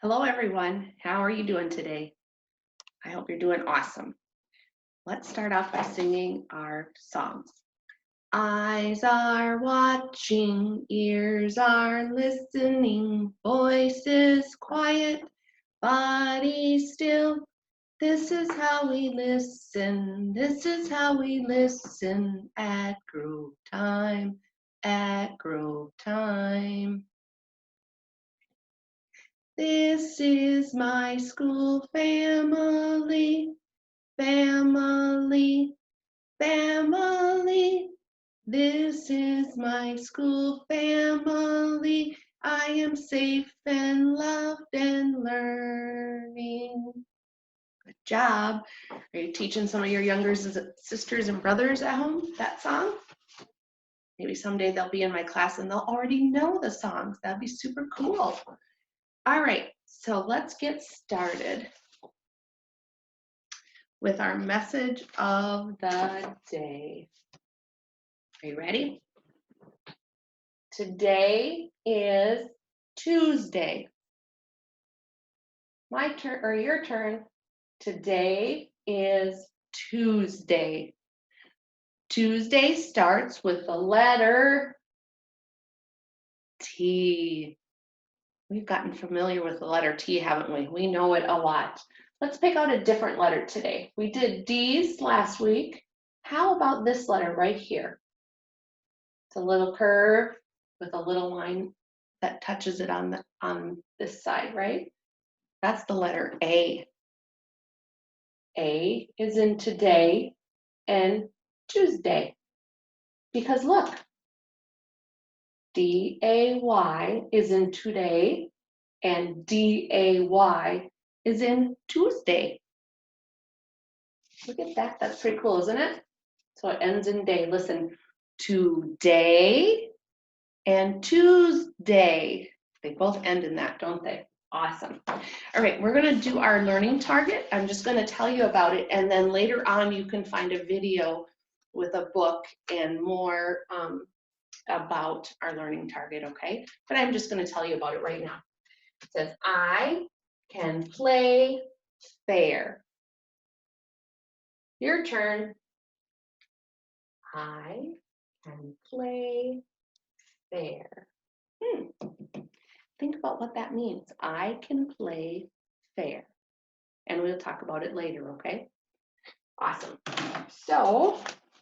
Hello, everyone. How are you doing today? I hope you're doing awesome. Let's start off by singing our songs. Eyes are watching, ears are listening, voices quiet, body still. This is how we listen. This is how we listen at Grove Time. At Grove Time. This is my school family, family, family. This is my school family. I am safe and loved and learning. Good job. Are you teaching some of your younger sisters and brothers at home that song? Maybe someday they'll be in my class and they'll already know the songs. That'd be super cool. All right, so let's get started with our message of the day. Are you ready? Today is Tuesday. My turn or your turn. Today is Tuesday. Tuesday starts with the letter T. We've gotten familiar with the letter T, haven't we? We know it a lot. Let's pick out a different letter today. We did D's last week. How about this letter right here? It's a little curve with a little line that touches it on this side, right? That's the letter A. A is in today and Tuesday. Because look, D-A-Y is in today and D-A-Y is in Tuesday. Look at that, that's pretty cool, isn't it? So it ends in day. Listen, today and Tuesday. They both end in that, don't they? Awesome. All right, we're going to do our learning target. I'm just going to tell you about it, and then later on you can find a video with a book and more about our learning target, okay? But I'm just going to tell you about it right now. It says, I can play fair. Your turn. I can play fair. Think about what that means. I can play fair. And we'll talk about it later, okay? Awesome. So,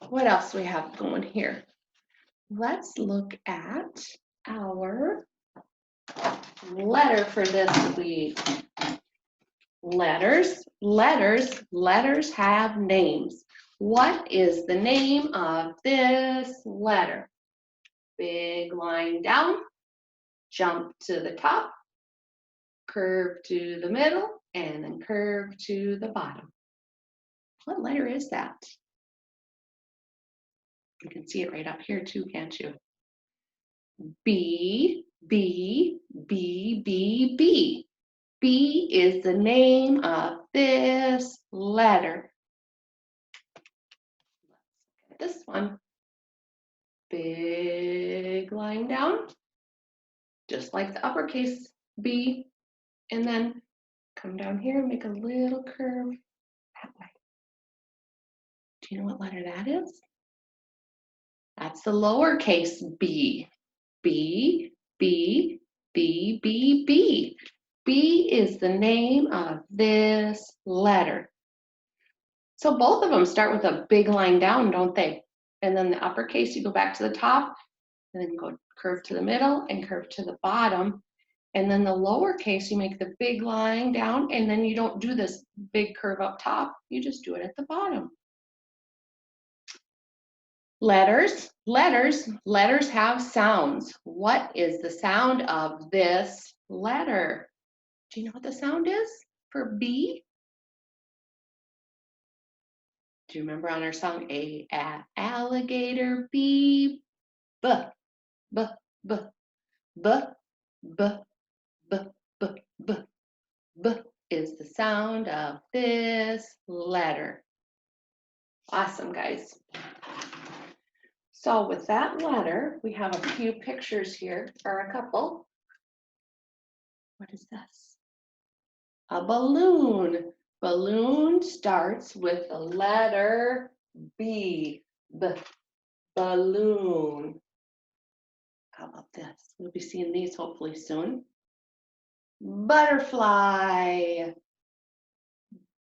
what else we have going here? Let's look at our letter for this week. Letters, letters, letters have names. What is the name of this letter? Big line down, jump to the top, curve to the middle, and then curve to the bottom. What letter is that? You can see it right up here too, can't you? B, B, B, B, B. B is the name of this letter. Let's look at this one. Big line down, just like the uppercase B, and then come down here and make a little curve that way. Do you know what letter that is? That's the lowercase b. B, B, B, B, B. B is the name of this letter. So both of them start with a big line down, don't they? And then the uppercase, you go back to the top, and then go curve to the middle and curve to the bottom. And then the lowercase, you make the big line down, and then you don't do this big curve up top. You just do it at the bottom. Letters, letters, letters have sounds. What is the sound of this letter? Do you know what the sound is for B? Do you remember on our song, A alligator, B, B, B, B, B, B, B, B, B, B is the sound of this letter. Awesome, guys. So with that letter, we have a few pictures here, or a couple. What is this? A balloon. Balloon starts with the letter B. Balloon. How about this? We'll be seeing these hopefully soon. Butterfly.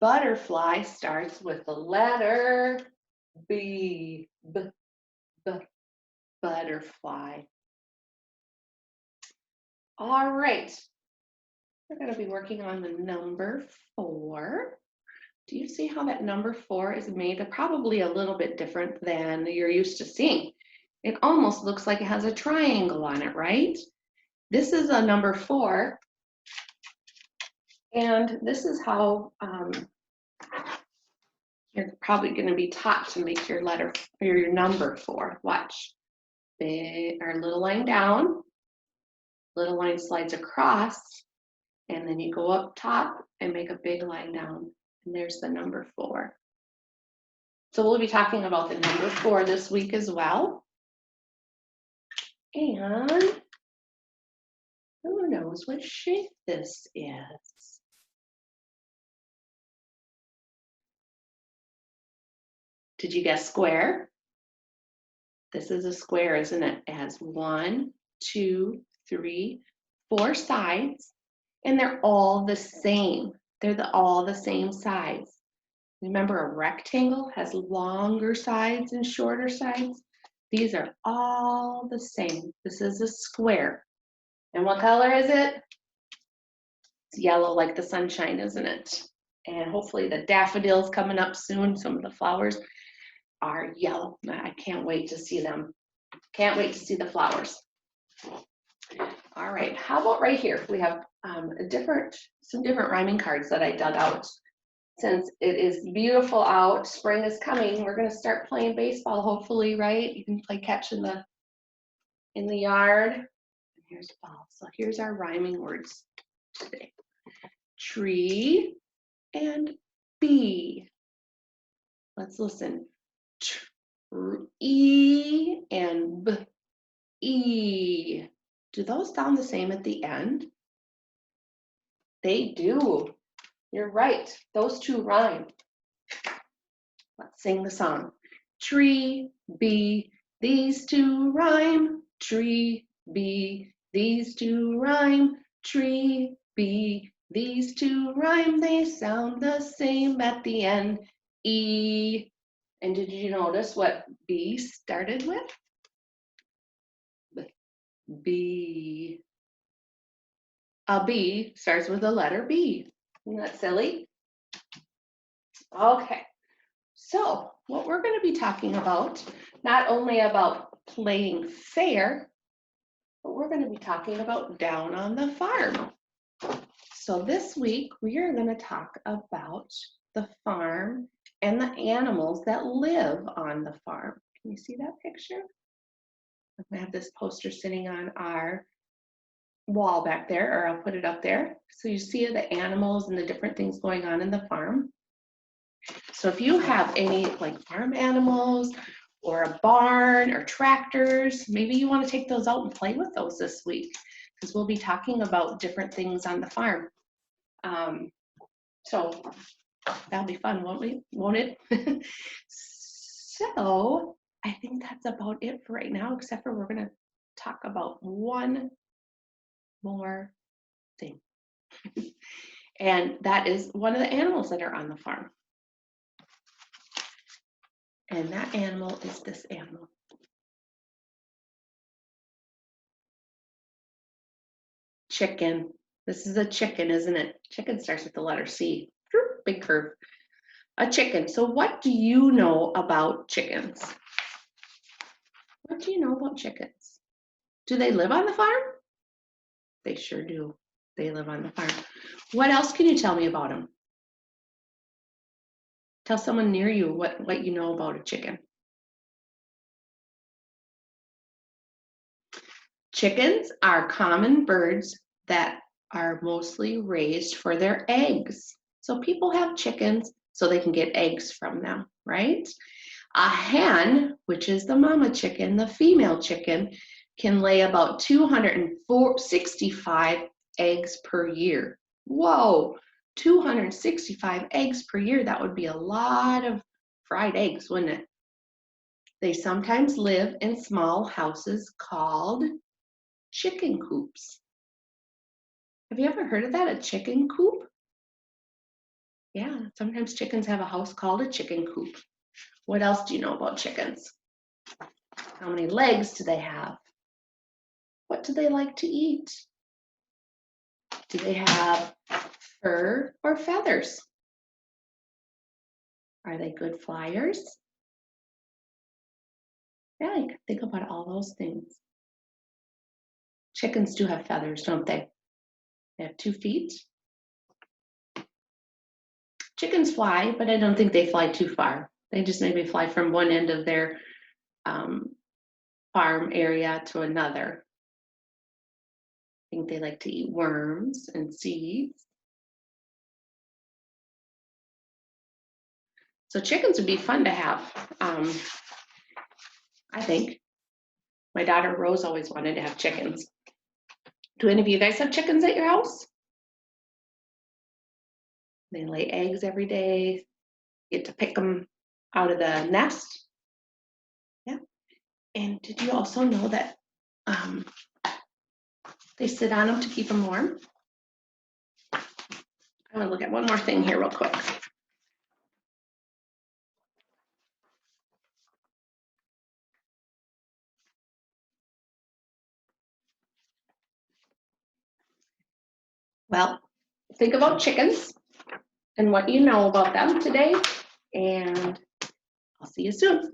Butterfly starts with the letter B. Butterfly. All right. We're going to be working on the number 4. Do you see how that number 4 is made? Probably a little bit different than you're used to seeing. It almost looks like it has a triangle on it, right? This is a number 4. And this is how you're probably going to be taught to make your letter or your number 4. Watch. Big or little line down, little line slides across, and then you go up top and make a big line down. And there's the number 4. So we'll be talking about the number 4 this week as well. And who knows what shape this is? Did you guess square? This is a square, isn't it? It has 1, 2, 3, 4 sides, and they're all the same. They're all the same size. Remember, a rectangle has longer sides and shorter sides. These are all the same. This is a square. And what color is it? It's yellow like the sunshine, isn't it? And hopefully the daffodils coming up soon. Some of the flowers are yellow. I can't wait to see them. Can't wait to see the flowers. All right, how about right here? We have some different rhyming cards that I dug out. Since it is beautiful out, spring is coming, we're gonna start playing baseball hopefully, right? You can play catch in the yard. And here's ball. So here's our rhyming words today. Tree and bee. Let's listen. E and b. E. Do those sound the same at the end? They do. You're right. Those two rhyme. Let's sing the song. Tree, bee, these two rhyme. Tree, bee, these two rhyme. Tree, bee, these two rhyme. They sound the same at the end. E. And did you notice what B started with? B. A bee starts with the letter B. Isn't that silly? Okay, so what we're going to be talking about, not only about playing fair, but we're going to be talking about down on the farm. So this week we are going to talk about the farm and the animals that live on the farm. Can you see that picture? I have this poster sitting on our wall back there, or I'll put it up there. So you see the animals and the different things going on in the farm. So if you have any like farm animals or a barn or tractors, maybe you want to take those out and play with those this week, because we'll be talking about different things on the farm. So that'll be fun, won't it? So I think that's about it for right now, except for we're going to talk about one more thing. And that is one of the animals that are on the farm. And that animal is this animal. Chicken. This is a chicken, isn't it? Chicken starts with the letter C. Big curve. A chicken. So what do you know about chickens? What do you know about chickens? Do they live on the farm? They sure do. They live on the farm. What else can you tell me about them? Tell someone near you what you know about a chicken. Chickens are common birds that are mostly raised for their eggs. So people have chickens so they can get eggs from them, right? A hen, which is the mama chicken, the female chicken, can lay about 265 eggs per year. Whoa, 265 eggs per year. That would be a lot of fried eggs, wouldn't it? They sometimes live in small houses called chicken coops. Have you ever heard of that, a chicken coop? Yeah, sometimes chickens have a house called a chicken coop. What else do you know about chickens? How many legs do they have? What do they like to eat? Do they have fur or feathers? Are they good flyers? Yeah, you can think about all those things. Chickens do have feathers, don't they? They have 2 feet. Chickens fly, but I don't think they fly too far. They just maybe fly from one end of their farm area to another. I think they like to eat worms and seeds. So chickens would be fun to have, I think. My daughter Rose always wanted to have chickens. Do any of you guys have chickens at your house? They lay eggs every day. You get to pick them out of the nest. Yeah. And did you also know that they sit on them to keep them warm? I'm gonna look at one more thing here real quick. Well, think about chickens and what you know about them today, and I'll see you soon.